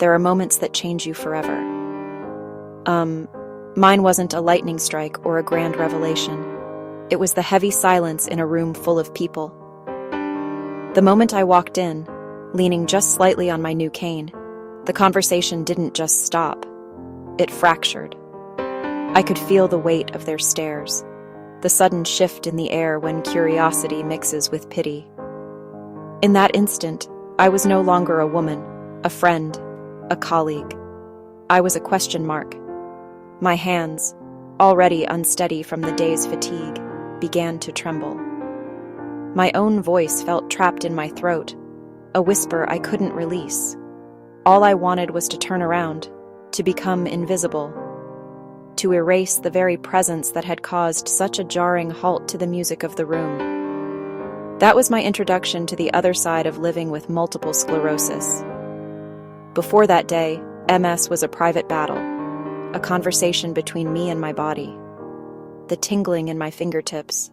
there are moments that change you forever. Mine wasn't a lightning strike or a grand revelation. It was the heavy silence in a room full of people. The moment I walked in, leaning just slightly on my new cane, the conversation didn't just stop. It fractured. I could feel the weight of their stares, the sudden shift in the air when curiosity mixes with pity. In that instant, I was no longer a woman, a friend, a colleague. I was a question mark. My hands, already unsteady from the day's fatigue, began to tremble. My own voice felt trapped in my throat, a whisper I couldn't release. All I wanted was to turn around, to become invisible, to erase the very presence that had caused such a jarring halt to the music of the room. That was my introduction to the other side of living with multiple sclerosis. Before that day, MS was a private battle, a conversation between me and my body, the tingling in my fingertips,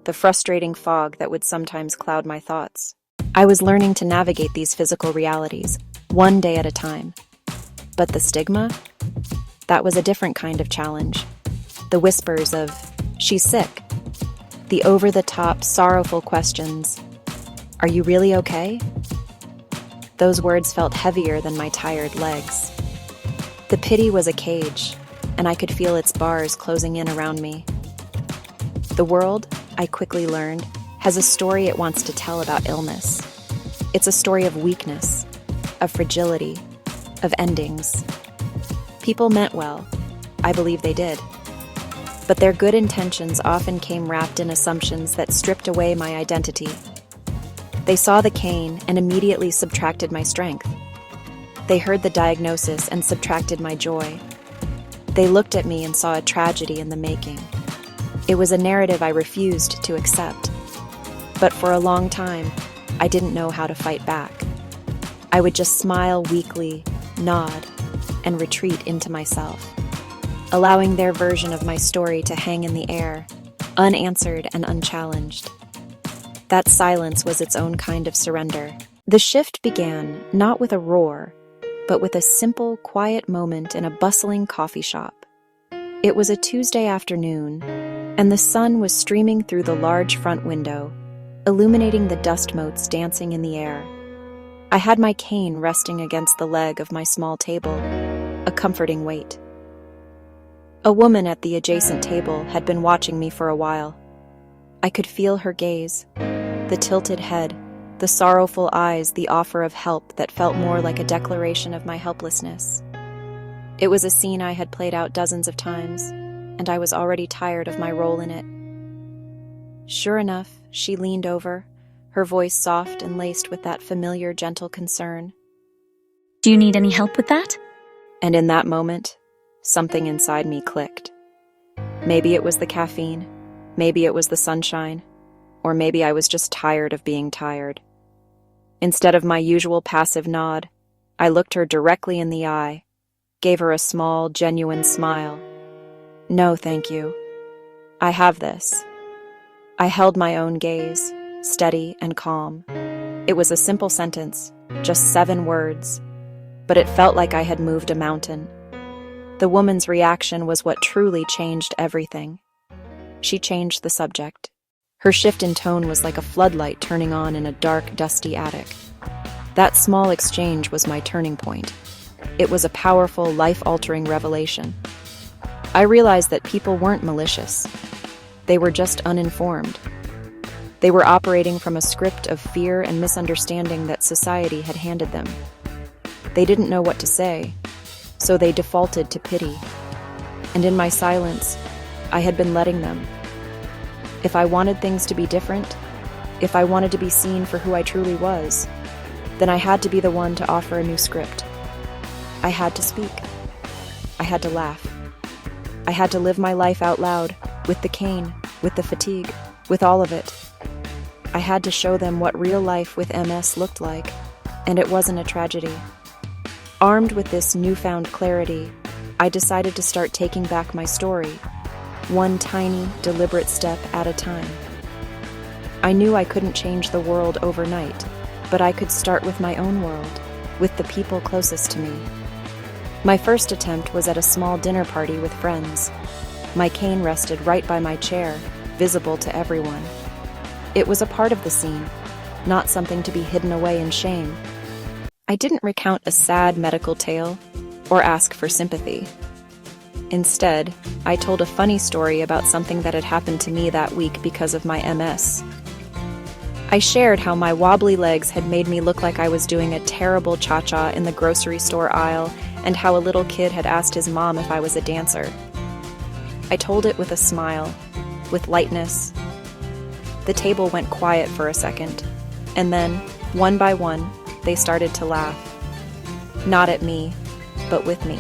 the frustrating fog that would sometimes cloud my thoughts. I was learning to navigate these physical realities, one day at a time. But the stigma? That was a different kind of challenge. The whispers of, "She's sick." The over-the-top, sorrowful questions, "Are you really okay?" Those words felt heavier than my tired legs. The pity was a cage, and I could feel its bars closing in around me. The world, I quickly learned, has a story it wants to tell about illness. It's a story of weakness, of fragility, of endings. People meant well. I believe they did. But their good intentions often came wrapped in assumptions that stripped away my identity. They saw the cane and immediately subtracted my strength. They heard the diagnosis and subtracted my joy. They looked at me and saw a tragedy in the making. It was a narrative I refused to accept. But for a long time, I didn't know how to fight back. I would just smile weakly, nod, and retreat into myself, allowing their version of my story to hang in the air, unanswered and unchallenged. That silence was its own kind of surrender. The shift began not with a roar, but with a simple, quiet moment in a bustling coffee shop. It was a Tuesday afternoon, and the sun was streaming through the large front window, illuminating the dust motes dancing in the air. I had my cane resting against the leg of my small table, a comforting weight. A woman at the adjacent table had been watching me for a while. I could feel her gaze, the tilted head, the sorrowful eyes, the offer of help that felt more like a declaration of my helplessness. It was a scene I had played out dozens of times, and I was already tired of my role in it. Sure enough, she leaned over, her voice soft and laced with that familiar, gentle concern. "Do you need any help with that?" And in that moment, something inside me clicked. Maybe it was the caffeine, maybe it was the sunshine, or maybe I was just tired of being tired. Instead of my usual passive nod, I looked her directly in the eye, gave her a small, genuine smile. "No, thank you. I have this." I held my own gaze, steady and calm. It was a simple sentence, just 7 words, but it felt like I had moved a mountain. The woman's reaction was what truly changed everything. She changed the subject. Her shift in tone was like a floodlight turning on in a dark, dusty attic. That small exchange was my turning point. It was a powerful, life-altering revelation. I realized that people weren't malicious. They were just uninformed. They were operating from a script of fear and misunderstanding that society had handed them. They didn't know what to say, so they defaulted to pity. And in my silence, I had been letting them. If I wanted things to be different, if I wanted to be seen for who I truly was, then I had to be the one to offer a new script. I had to speak. I had to laugh. I had to live my life out loud, with the cane, with the fatigue, with all of it. I had to show them what real life with MS looked like, and it wasn't a tragedy. Armed with this newfound clarity, I decided to start taking back my story, one tiny, deliberate step at a time. I knew I couldn't change the world overnight, but I could start with my own world, with the people closest to me. My first attempt was at a small dinner party with friends. My cane rested right by my chair, visible to everyone. It was a part of the scene, not something to be hidden away in shame. I didn't recount a sad medical tale or ask for sympathy. Instead, I told a funny story about something that had happened to me that week because of my MS. I shared how my wobbly legs had made me look like I was doing a terrible cha-cha in the grocery store aisle, and how a little kid had asked his mom if I was a dancer. I told it with a smile, with lightness. The table went quiet for a second, and then, one by one, they started to laugh. Not at me, but with me.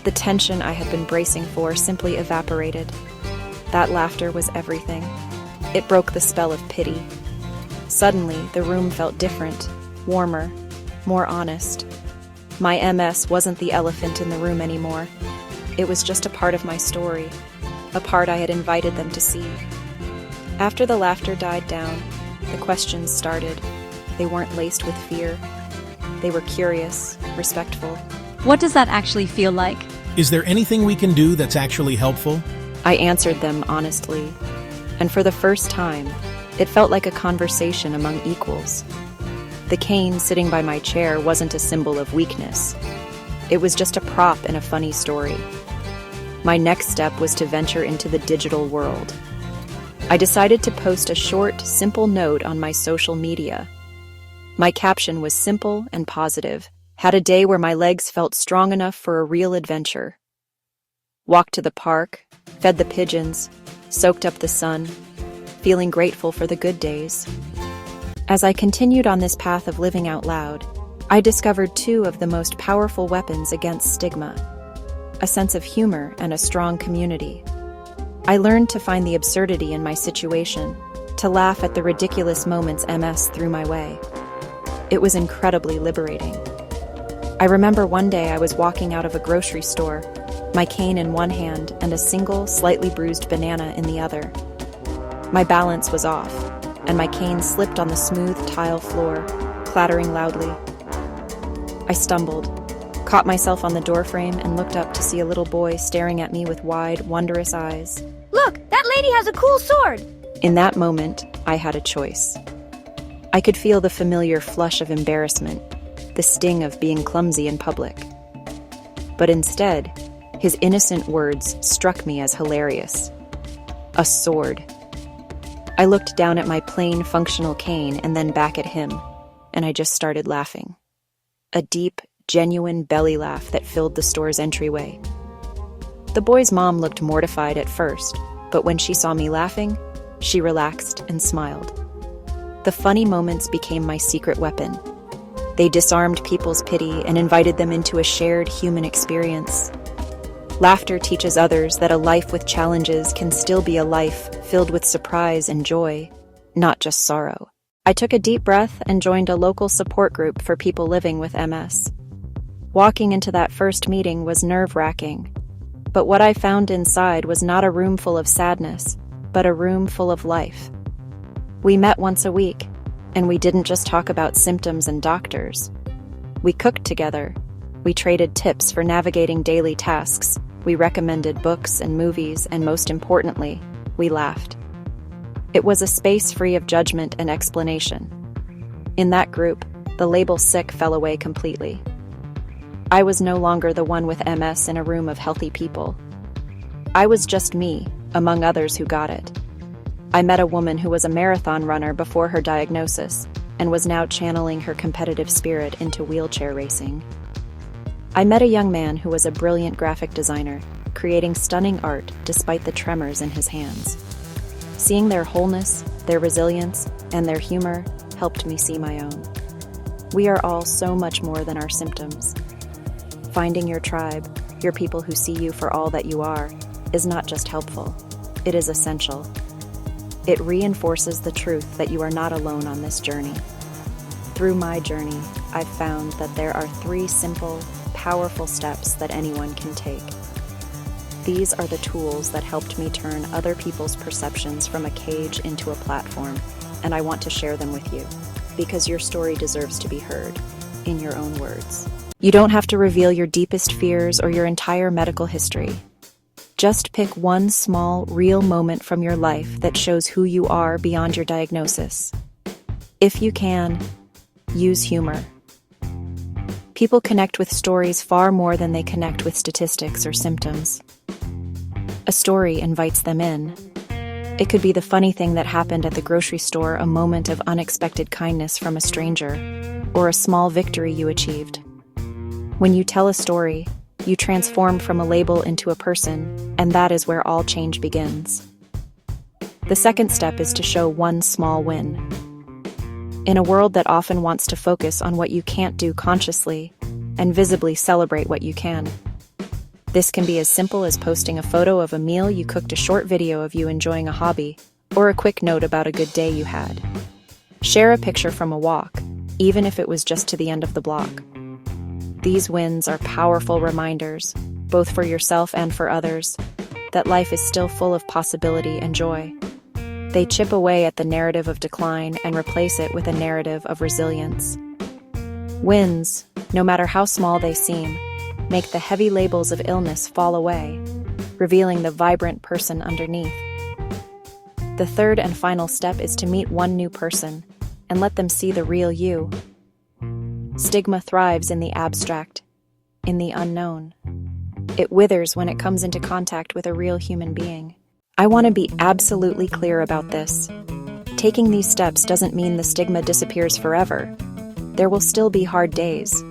The tension I had been bracing for simply evaporated. That laughter was everything. It broke the spell of pity. Suddenly, the room felt different, warmer, more honest. My MS wasn't the elephant in the room anymore. It was just a part of my story, a part I had invited them to see. After the laughter died down, the questions started. They weren't laced with fear. They were curious, respectful. What does that actually feel like? Is there anything we can do that's actually helpful? I answered them honestly, and for the first time, it felt like a conversation among equals. The cane sitting by my chair wasn't a symbol of weakness. It was just a prop in a funny story. My next step was to venture into the digital world. I decided to post a short, simple note on my social media. My caption was simple and positive. Had a day where my legs felt strong enough for a real adventure. Walked to the park, fed the pigeons, soaked up the sun, feeling grateful for the good days. As I continued on this path of living out loud, I discovered two of the most powerful weapons against stigma: a sense of humor and a strong community. I learned to find the absurdity in my situation, to laugh at the ridiculous moments MS threw my way. It was incredibly liberating. I remember one day I was walking out of a grocery store, my cane in one hand and a single, slightly bruised banana in the other. My balance was off, and my cane slipped on the smooth tile floor, clattering loudly. I stumbled, caught myself on the doorframe, and looked up to see a little boy staring at me with wide, wondrous eyes. Look, that lady has a cool sword! In that moment, I had a choice. I could feel the familiar flush of embarrassment, the sting of being clumsy in public. But instead, his innocent words struck me as hilarious. A sword. I looked down at my plain, functional cane and then back at him, and I just started laughing. A deep, genuine belly laugh that filled the store's entryway. The boy's mom looked mortified at first, but when she saw me laughing, she relaxed and smiled. The funny moments became my secret weapon. They disarmed people's pity and invited them into a shared human experience. Laughter teaches others that a life with challenges can still be a life filled with surprise and joy, not just sorrow. I took a deep breath and joined a local support group for people living with MS. Walking into that first meeting was nerve-wracking, but what I found inside was not a room full of sadness, but a room full of life. We met once a week, and we didn't just talk about symptoms and doctors. We cooked together. We traded tips for navigating daily tasks. We recommended books and movies, and most importantly, we laughed. It was a space free of judgment and explanation. In that group, the label sick fell away completely. I was no longer the one with MS in a room of healthy people. I was just me, among others who got it. I met a woman who was a marathon runner before her diagnosis and was now channeling her competitive spirit into wheelchair racing. I met a young man who was a brilliant graphic designer, creating stunning art despite the tremors in his hands. Seeing their wholeness, their resilience, and their humor helped me see my own. We are all so much more than our symptoms. Finding your tribe, your people who see you for all that you are, is not just helpful, it is essential. It reinforces the truth that you are not alone on this journey. Through my journey, I've found that there are 3 simple, powerful steps that anyone can take. These are the tools that helped me turn other people's perceptions from a cage into a platform, and I want to share them with you, because your story deserves to be heard. in your own words. You don't have to reveal your deepest fears or your entire medical history. Just pick one small, real moment from your life that shows who you are beyond your diagnosis. If you can, use humor. People connect with stories far more than they connect with statistics or symptoms. A story invites them in. It could be the funny thing that happened at the grocery store, a moment of unexpected kindness from a stranger, or a small victory you achieved. When you tell a story, you transform from a label into a person, and that is where all change begins. The second step is to show one small win. In a world that often wants to focus on what you can't do consciously, and visibly celebrate what you can. This can be as simple as posting a photo of a meal you cooked, a short video of you enjoying a hobby, or a quick note about a good day you had. Share a picture from a walk, even if it was just to the end of the block. These wins are powerful reminders, both for yourself and for others, that life is still full of possibility and joy. They chip away at the narrative of decline and replace it with a narrative of resilience. Wins, no matter how small they seem, make the heavy labels of illness fall away, revealing the vibrant person underneath. The third and final step is to meet one new person and let them see the real you. Stigma thrives in the abstract, in the unknown. It withers when it comes into contact with a real human being. I want to be absolutely clear about this. Taking these steps doesn't mean the stigma disappears forever. There will still be hard days.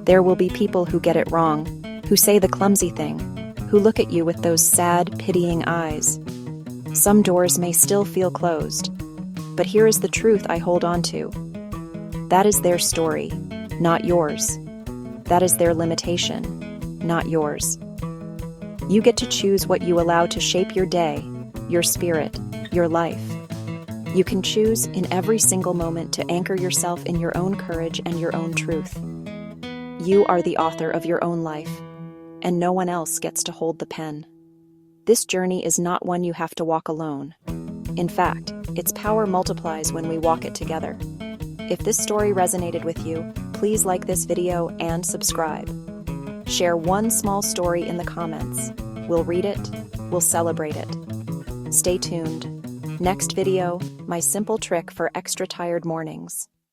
There will be people who get it wrong, who say the clumsy thing, who look at you with those sad, pitying eyes. Some doors may still feel closed, but here is the truth I hold on to. That is their story, not yours. That is their limitation, not yours. You get to choose what you allow to shape your day, your spirit, your life. You can choose in every single moment to anchor yourself in your own courage and your own truth. You are the author of your own life, and no one else gets to hold the pen. This journey is not one you have to walk alone. In fact, its power multiplies when we walk it together. If this story resonated with you, please like this video and subscribe. Share one small story in the comments. We'll read it, we'll celebrate it. Stay tuned. Next video, my simple trick for extra tired mornings.